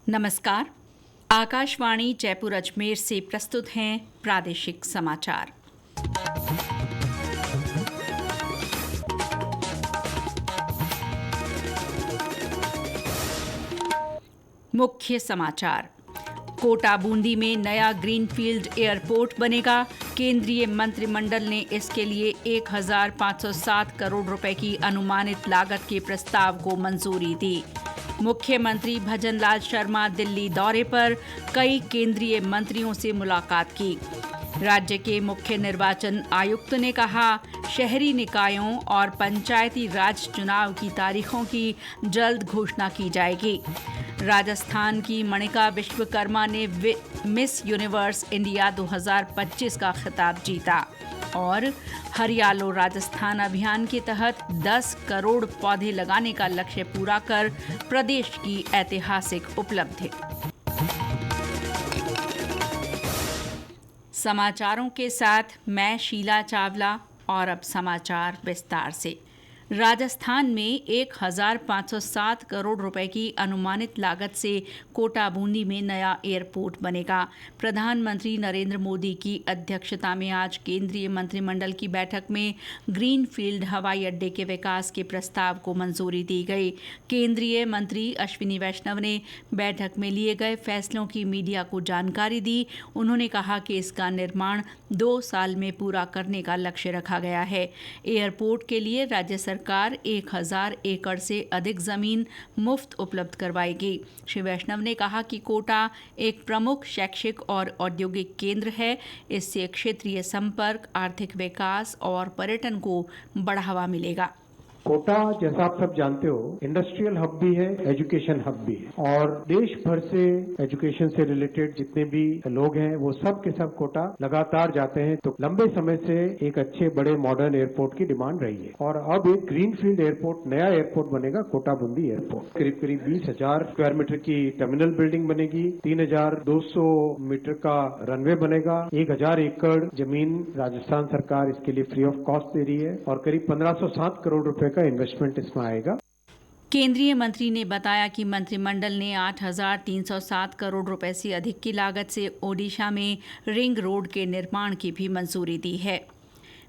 नमस्कार। आकाशवाणी जयपुर अजमेर से प्रस्तुत हैं प्रादेशिक समाचार। मुख्य समाचार। कोटा बूंदी में नया ग्रीनफील्ड एयरपोर्ट बनेगा। केंद्रीय मंत्रिमंडल ने इसके लिए 1507 करोड़ रुपए की अनुमानित लागत के प्रस्ताव को मंजूरी दी। मुख्यमंत्री भजनलाल शर्मा दिल्ली दौरे पर, कई केंद्रीय मंत्रियों से मुलाकात की। राज्य के मुख्य निर्वाचन आयुक्त ने कहा, शहरी निकायों और पंचायती राज चुनाव की तारीखों की जल्द घोषणा की जाएगी। राजस्थान की मणिका विश्वकर्मा ने मिस यूनिवर्स इंडिया 2025 का खिताब जीता। और हरियालो राजस्थान अभियान के तहत 10 करोड़ पौधे लगाने का लक्ष्य पूरा कर प्रदेश की ऐतिहासिक उपलब्धि। समाचारों के साथ मैं शीला चावला। और अब समाचार विस्तार से। राजस्थान में 1507 करोड़ रुपए की अनुमानित लागत से कोटा बूंदी में नया एयरपोर्ट बनेगा। प्रधानमंत्री नरेंद्र मोदी की अध्यक्षता में आज केंद्रीय मंत्रिमंडल की बैठक में ग्रीनफील्ड हवाई अड्डे के विकास के प्रस्ताव को मंजूरी दी गई। केंद्रीय मंत्री अश्विनी वैष्णव ने बैठक में लिए गए फैसलों की मीडिया को जानकारी दी। उन्होंने कहा कि इसका निर्माण 2 साल में पूरा करने का लक्ष्य रखा गया है। एयरपोर्ट के लिए राज्य सरकार 1000 एकड़ से अधिक जमीन मुफ्त उपलब्ध करवाएगी। श्री वैष्णव ने कहा कि कोटा एक प्रमुख शैक्षिक और औद्योगिक केंद्र है। इससे क्षेत्रीय संपर्क, आर्थिक विकास और पर्यटन को बढ़ावा मिलेगा। कोटा, जैसा आप सब जानते हो, इंडस्ट्रियल हब भी है, एजुकेशन हब भी है और देश भर से एजुकेशन से रिलेटेड जितने भी लोग हैं वो सब के सब कोटा लगातार जाते हैं। तो लंबे समय से एक अच्छे बड़े मॉडर्न एयरपोर्ट की डिमांड रही है और अब एक ग्रीनफील्ड एयरपोर्ट, नया एयरपोर्ट बनेगा, कोटा बूंदी एयरपोर्ट। करीब करीब 20,000 स्क्वायर मीटर की टर्मिनल बिल्डिंग बनेगी, 3200 मीटर का रनवे बनेगा, 1000 एकड़ जमीन राजस्थान सरकार इसके लिए फ्री ऑफ कॉस्ट दे रही है और करीब 1507 करोड़ रुपए का इन्वेस्टमेंट इसमें आएगा। केंद्रीय मंत्री ने बताया कि मंत्रिमंडल ने 8307 करोड़ रुपए से अधिक की लागत से ओडिशा में रिंग रोड के निर्माण की भी मंजूरी दी है।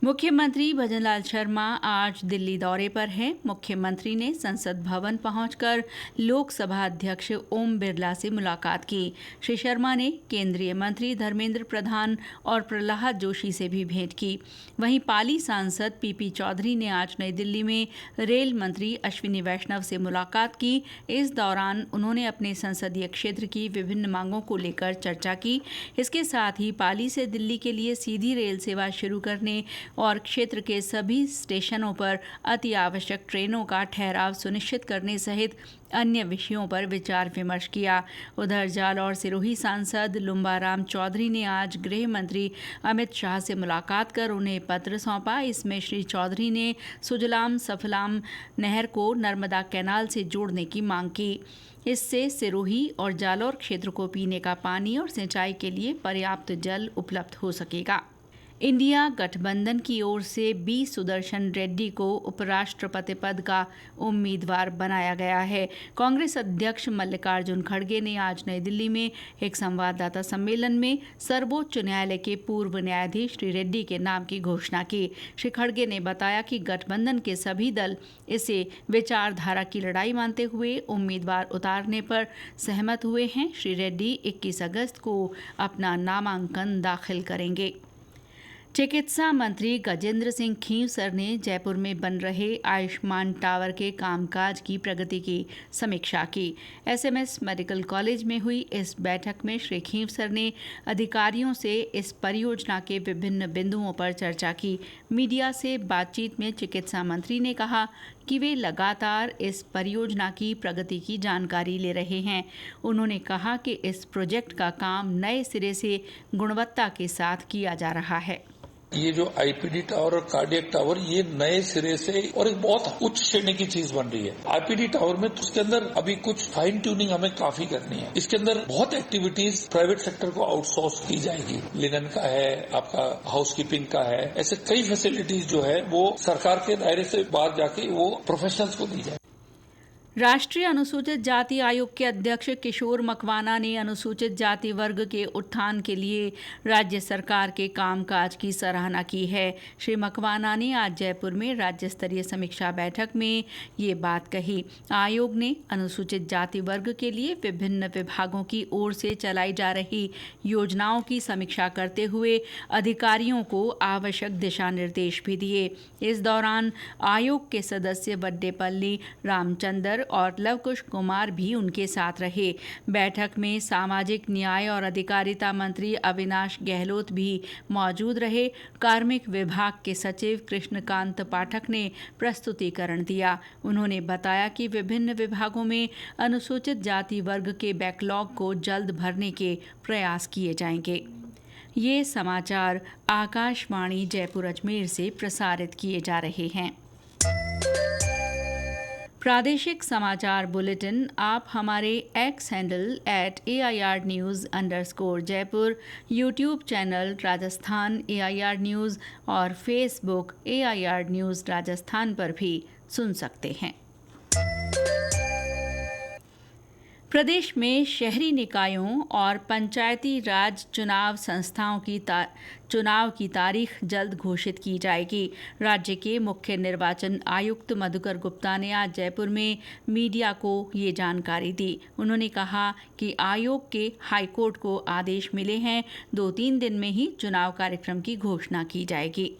मुख्यमंत्री भजनलाल शर्मा आज दिल्ली दौरे पर हैं। मुख्यमंत्री ने संसद भवन पहुंचकर लोकसभा अध्यक्ष ओम बिरला से मुलाकात की। श्री शर्मा ने केंद्रीय मंत्री धर्मेंद्र प्रधान और प्रहलाद जोशी से भी भेंट की। वहीं पाली सांसद पीपी चौधरी ने आज नई दिल्ली में रेल मंत्री अश्विनी वैष्णव से मुलाकात की। इस दौरान उन्होंने अपने संसदीय क्षेत्र की विभिन्न मांगों को लेकर चर्चा की। इसके साथ ही पाली से दिल्ली के लिए सीधी रेल सेवा शुरू करने और क्षेत्र के सभी स्टेशनों पर अति आवश्यक ट्रेनों का ठहराव सुनिश्चित करने सहित अन्य विषयों पर विचार विमर्श किया। उधर जालौर सिरोही सांसद लुम्बाराम चौधरी ने आज गृह मंत्री अमित शाह से मुलाकात कर उन्हें पत्र सौंपा। इसमें श्री चौधरी ने सुजलाम सफलाम नहर को नर्मदा कैनाल से जोड़ने की मांग की। इससे सिरोही और जालौर क्षेत्र को पीने का पानी और सिंचाई के लिए पर्याप्त जल उपलब्ध हो सकेगा। इंडिया गठबंधन की ओर से बी सुदर्शन रेड्डी को उपराष्ट्रपति पद का उम्मीदवार बनाया गया है। कांग्रेस अध्यक्ष मल्लिकार्जुन खड़गे ने आज नई दिल्ली में एक संवाददाता सम्मेलन में सर्वोच्च न्यायालय के पूर्व न्यायाधीश श्री रेड्डी के नाम की घोषणा की। श्री खड़गे ने बताया कि गठबंधन के सभी दल इसे विचारधारा की लड़ाई मानते हुए उम्मीदवार उतारने पर सहमत हुए हैं। श्री रेड्डी 21 अगस्त को अपना नामांकन दाखिल करेंगे। चिकित्सा मंत्री गजेंद्र सिंह खींवसर ने जयपुर में बन रहे आयुष्मान टावर के कामकाज की प्रगति की समीक्षा की। एसएमएस मेडिकल कॉलेज में हुई इस बैठक में श्री खींवसर ने अधिकारियों से इस परियोजना के विभिन्न बिंदुओं पर चर्चा की। मीडिया से बातचीत में चिकित्सा मंत्री ने कहा कि वे लगातार इस परियोजना की प्रगति की जानकारी ले रहे हैं। उन्होंने कहा कि इस प्रोजेक्ट का काम नए सिरे से गुणवत्ता के साथ किया जा रहा है। ये जो आईपीडी टावर और कार्डियक टावर, ये नए सिरे से और एक बहुत उच्च श्रेणी की चीज बन रही है। आईपीडी टावर में तो उसके अंदर अभी कुछ फाइन ट्यूनिंग हमें काफी करनी है। इसके अंदर बहुत एक्टिविटीज प्राइवेट सेक्टर को आउटसोर्स की जाएगी। लिनन का है, आपका हाउसकीपिंग का है, ऐसे कई फैसिलिटीज जो है वो सरकार के दायरे से बाहर जाके वो प्रोफेशनल्स को दी जाए। राष्ट्रीय अनुसूचित जाति आयोग के अध्यक्ष किशोर मकवाना ने अनुसूचित जाति वर्ग के उत्थान के लिए राज्य सरकार के कामकाज की सराहना की है। श्री मकवाना ने आज जयपुर में राज्य स्तरीय समीक्षा बैठक में ये बात कही। आयोग ने अनुसूचित जाति वर्ग के लिए विभिन्न विभागों की ओर से चलाई जा रही योजनाओं की समीक्षा करते हुए अधिकारियों को आवश्यक दिशा निर्देश भी दिए। इस दौरान आयोग के सदस्य वड्डेपल्ली रामचंद्र और लवकुश कुमार भी उनके साथ रहे। बैठक में सामाजिक न्याय और अधिकारिता मंत्री अविनाश गहलोत भी मौजूद रहे। कार्मिक विभाग के सचिव कृष्णकांत पाठक ने प्रस्तुतिकरण दिया। उन्होंने बताया कि विभिन्न विभागों में अनुसूचित जाति वर्ग के बैकलॉग को जल्द भरने के प्रयास किए जाएंगे। ये समाचार आकाशवाणी जयपुर अजमेर से प्रसारित किए जा रहे हैं। प्रादेशिक समाचार बुलेटिन आप हमारे एक्स हैंडल @AIR_News_जयपुर, YouTube channel Rajasthan AIR news और फेसबुक AIR न्यूज़ राजस्थान पर भी सुन सकते हैं। प्रदेश में शहरी निकायों और पंचायती राज चुनाव संस्थाओं की चुनाव की तारीख जल्द घोषित की जाएगी। राज्य के मुख्य निर्वाचन आयुक्त मधुकर गुप्ता ने आज जयपुर में मीडिया को ये जानकारी दी। उन्होंने कहा कि आयोग के हाईकोर्ट को आदेश मिले हैं, 2-3 दिन में ही चुनाव कार्यक्रम की घोषणा की जाएगी।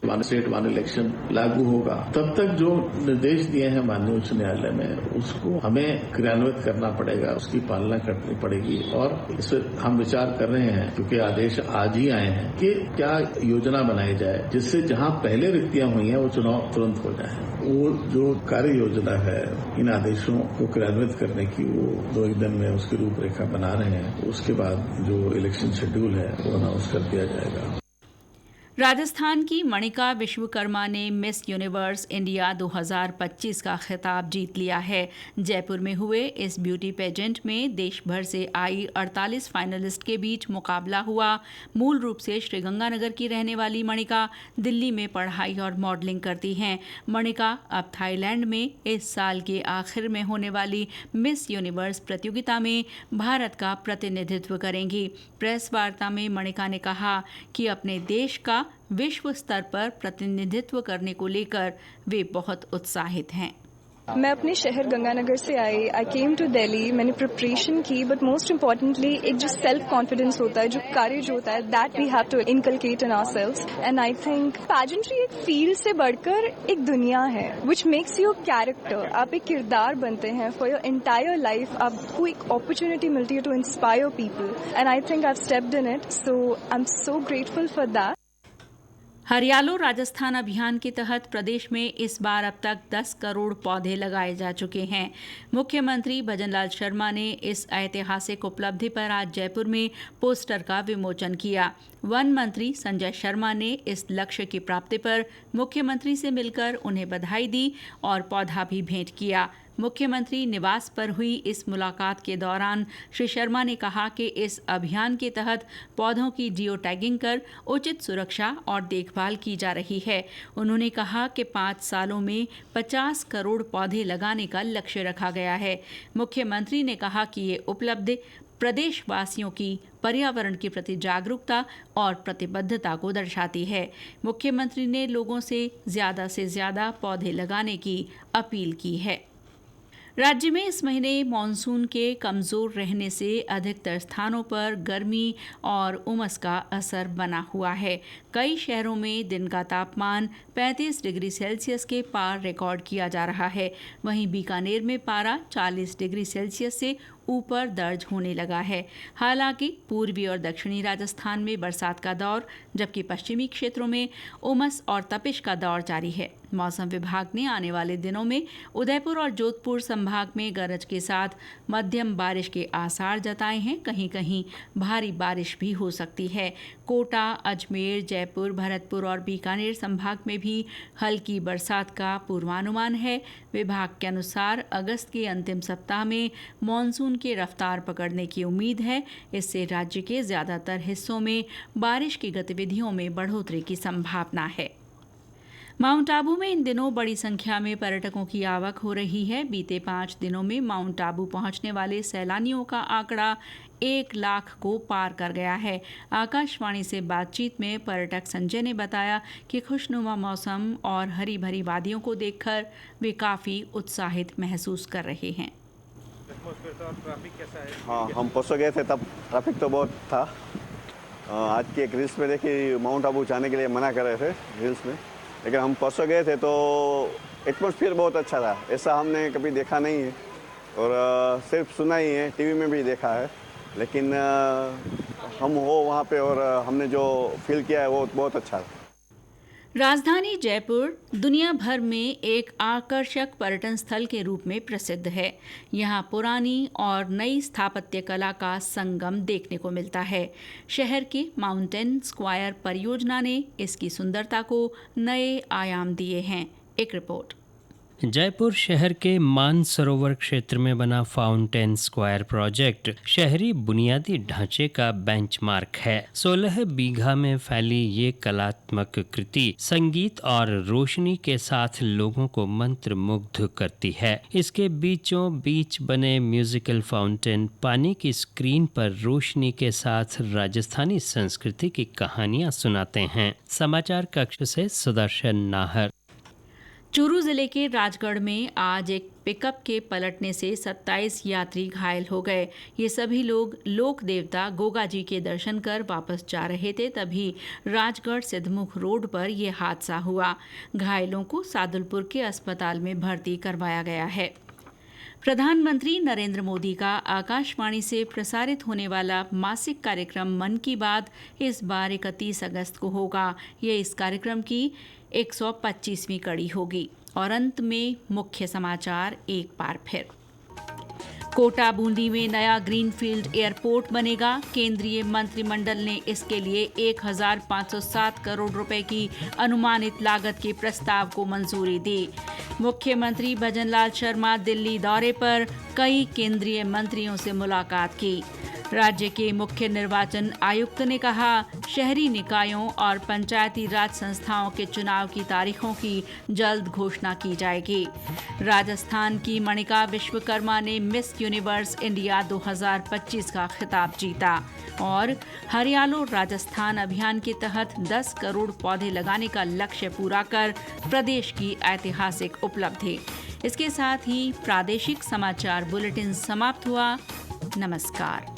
स्टेट वन इलेक्शन लागू होगा, तब तक जो निर्देश दिए हैं माननीय उच्च न्यायालय में उसको हमें क्रियान्वित करना पड़ेगा, उसकी पालना करनी पड़ेगी। और इस पर हम विचार कर रहे हैं, क्योंकि आदेश आज ही आए हैं, कि क्या योजना बनाई जाए जिससे जहां पहले रिक्तियां हुई हैं वो चुनाव तुरंत हो जाए। वो जो कार्य योजना है इन आदेशों को क्रियान्वित करने की, वो 2-1 दिन में उसकी रूपरेखा बना रहे हैं। उसके बाद जो इलेक्शन शेड्यूल है वो अनाउंस कर दिया जाएगा। राजस्थान की मणिका विश्वकर्मा ने मिस यूनिवर्स इंडिया 2025 का खिताब जीत लिया है। जयपुर में हुए इस ब्यूटी पेजेंट में देश भर से आई 48 फाइनलिस्ट के बीच मुकाबला हुआ। मूल रूप से श्रीगंगानगर की रहने वाली मणिका दिल्ली में पढ़ाई और मॉडलिंग करती हैं। मणिका अब थाईलैंड में इस साल के आखिर में होने वाली मिस यूनिवर्स प्रतियोगिता में भारत का प्रतिनिधित्व करेंगी। प्रेस वार्ता में मणिका ने कहा कि अपने देश का विश्व स्तर पर प्रतिनिधित्व करने को लेकर वे बहुत उत्साहित हैं। मैं अपने शहर गंगानगर से आई केम टू दिल्ली, मैंने प्रिपरेशन की, बट मोस्ट इम्पॉर्टेंटली एक जो सेल्फ कॉन्फिडेंस होता है, जो करेज होता है, that we have to inculcate in ourselves. And I think pageantry एक फील्ड से बढ़कर एक दुनिया है विच मेक्स यू कैरेक्टर। आप एक किरदार बनते हैं फॉर योर एंटायर लाइफ। आपको एक अपॉर्चुनिटी मिलती है to inspire people, and I think I have stepped in it, so I am so grateful for that. Hariyalo Rajasthan अभियान के तहत प्रदेश में इस बार अब तक 10 करोड़ पौधे लगाए जा चुके हैं। मुख्यमंत्री भजनलाल शर्मा ने इस ऐतिहासिक उपलब्धि पर आज जयपुर में पोस्टर का विमोचन किया। वन मंत्री संजय शर्मा ने इस लक्ष्य की प्राप्ति पर मुख्यमंत्री से मिलकर उन्हें बधाई दी और पौधा भी भेंट किया। मुख्यमंत्री निवास पर हुई इस मुलाकात के दौरान श्री शर्मा ने कहा कि इस अभियान के तहत पौधों की जियो टैगिंग कर उचित सुरक्षा और देखभाल की जा रही है। उन्होंने कहा कि 5 सालों में 50 करोड़ पौधे लगाने का लक्ष्य रखा गया है। मुख्यमंत्री ने कहा कि ये उपलब्धि प्रदेशवासियों की पर्यावरण के प्रति जागरूकता और प्रतिबद्धता को दर्शाती है। मुख्यमंत्री ने लोगों से ज्यादा पौधे लगाने की अपील की है। राज्य में इस महीने मानसून के कमजोर रहने से अधिकतर स्थानों पर गर्मी और उमस का असर बना हुआ है। कई शहरों में दिन का तापमान 35 डिग्री सेल्सियस के पार रिकॉर्ड किया जा रहा है। वहीं बीकानेर में पारा 40 डिग्री सेल्सियस से ऊपर दर्ज होने लगा है। हालांकि पूर्वी और दक्षिणी राजस्थान में बरसात का दौर, जबकि पश्चिमी क्षेत्रों में उमस और तपिश का दौर जारी है। मौसम विभाग ने आने वाले दिनों में उदयपुर और जोधपुर संभाग में गरज के साथ मध्यम बारिश के आसार जताए हैं। कहीं कहीं भारी बारिश भी हो सकती है। कोटा, अजमेर, जयपुर, भरतपुर और बीकानेर संभाग में भी हल्की बरसात का पूर्वानुमान है। विभाग के अनुसार अगस्त के अंतिम सप्ताह में मानसून की रफ्तार पकड़ने की उम्मीद है। इससे राज्य के ज्यादातर हिस्सों में बारिश की गतिविधियों में बढ़ोतरी की संभावना है। माउंट आबू में इन दिनों बड़ी संख्या में पर्यटकों की आवक हो रही है। बीते 5 दिनों में माउंट आबू पहुंचने वाले सैलानियों का आंकड़ा 1 लाख को पार कर गया है। आकाशवाणी से बातचीत में पर्यटक संजय ने बताया कि खुशनुमा मौसम और हरी भरी वादियों को देखकर वे काफी उत्साहित महसूस कर रहे हैं। ट्रैफिक कैसा है? हाँ, हम परसों गए थे तब ट्रैफिक तो बहुत था। आज की एक रील्स में देखी माउंट आबू जाने के लिए मना कर रहे थे रील्स में, लेकिन हम परसों गए थे तो एटमॉस्फेयर बहुत अच्छा था। ऐसा हमने कभी देखा नहीं है और सिर्फ सुना ही है, टीवी में भी देखा है, लेकिन हम हो वहाँ पे और हमने जो फील किया है वो बहुत अच्छा था। राजधानी जयपुर दुनिया भर में एक आकर्षक पर्यटन स्थल के रूप में प्रसिद्ध है। यहाँ पुरानी और नई स्थापत्य कला का संगम देखने को मिलता है। शहर के माउंटेन स्क्वायर परियोजना ने इसकी सुंदरता को नए आयाम दिए हैं। एक रिपोर्ट। जयपुर शहर के मानसरोवर क्षेत्र में बना फाउंटेन स्क्वायर प्रोजेक्ट शहरी बुनियादी ढांचे का बेंचमार्क है। 16 बीघा में फैली ये कलात्मक कृति संगीत और रोशनी के साथ लोगों को मंत्रमुग्ध करती है। इसके बीचों बीच बने म्यूजिकल फाउंटेन पानी की स्क्रीन पर रोशनी के साथ राजस्थानी संस्कृति की कहानियां सुनाते हैं। समाचार कक्ष से सुदर्शन नाहर। चूरू जिले के राजगढ़ में आज एक पिकअप के पलटने से 27 यात्री घायल हो गए। ये सभी लोग लोक देवता गोगा जी के दर्शन कर वापस जा रहे थे, तभी राजगढ़ सिद्धमुख रोड पर यह हादसा हुआ। घायलों को सादुलपुर के अस्पताल में भर्ती करवाया गया है। प्रधानमंत्री नरेंद्र मोदी का आकाशवाणी से प्रसारित होने वाला मासिक कार्यक्रम मन की बात इस बार 31 अगस्त को होगा। ये इस कार्यक्रम की 125वीं कड़ी होगी। और अंत में मुख्य समाचार एक बार फिर। कोटा बूंदी में नया ग्रीनफील्ड एयरपोर्ट बनेगा। केंद्रीय मंत्रिमंडल ने इसके लिए 1507 करोड़ रुपए की अनुमानित लागत के प्रस्ताव को मंजूरी दी। मुख्यमंत्री भजनलाल शर्मा दिल्ली दौरे पर कई केंद्रीय मंत्रियों से मुलाकात की। राज्य के मुख्य निर्वाचन आयुक्त ने कहा, शहरी निकायों और पंचायती राज संस्थाओं के चुनाव की तारीखों की जल्द घोषणा की जाएगी। राजस्थान की मणिका विश्वकर्मा ने मिस यूनिवर्स इंडिया 2025 का खिताब जीता। और हरियालो राजस्थान अभियान के तहत 10 करोड़ पौधे लगाने का लक्ष्य पूरा कर प्रदेश की ऐतिहासिक उपलब्धि। इसके साथ ही प्रादेशिक समाचार बुलेटिन समाप्त हुआ। नमस्कार।